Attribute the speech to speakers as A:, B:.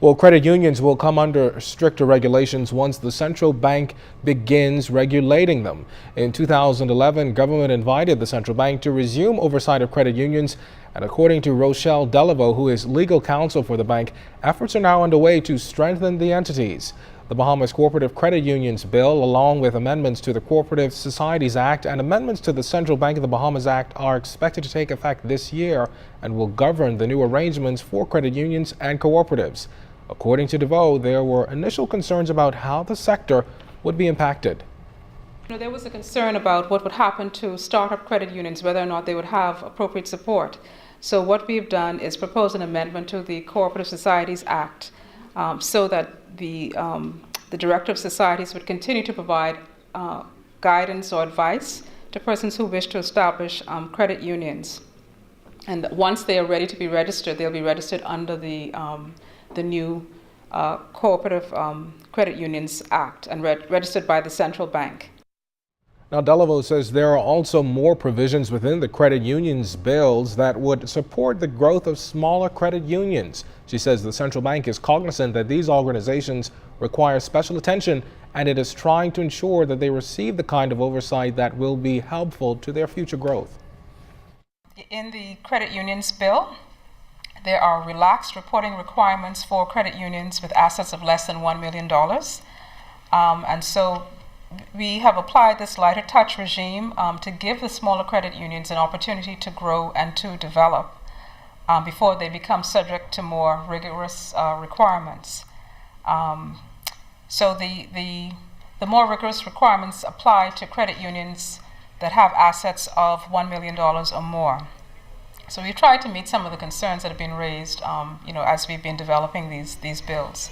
A: Well, credit unions will come under stricter regulations once the central bank begins regulating them. In 2011, government invited the central bank to resume oversight of credit unions. And according to Rochelle Delaveau, who is legal counsel for the bank, efforts are now underway to strengthen the entities. The Bahamas Cooperative Credit Unions Bill, along with amendments to the Cooperative Societies Act and amendments to the Central Bank of the Bahamas Act, are expected to take effect this year and will govern the new arrangements for credit unions and cooperatives. According to DeVoe, there were initial concerns about how the sector would be impacted.
B: There was a concern about what would happen to startup credit unions, whether or not they would have appropriate support. So what we've done is propose an amendment to the Cooperative Societies Act so that the Director of Societies would continue to provide guidance or advice to persons who wish to establish credit unions. And once they are ready to be registered, they'll be registered under the new Cooperative Credit Unions Act and registered by the central bank.
A: Now, Delaveau says there are also more provisions within the credit unions bills that would support the growth of smaller credit unions. She says the central bank is cognizant that these organizations require special attention, and it is trying to ensure that they receive the kind of oversight that will be helpful to their future growth.
B: In the credit unions bill, there are relaxed reporting requirements for credit unions with assets of less than $1 million. And so we have applied this lighter touch regime to give the smaller credit unions an opportunity to grow and to develop before they become subject to more rigorous requirements. So the more rigorous requirements apply to credit unions that have assets of $1 million or more. So we've tried to meet some of the concerns that have been raised as we've been developing these bills.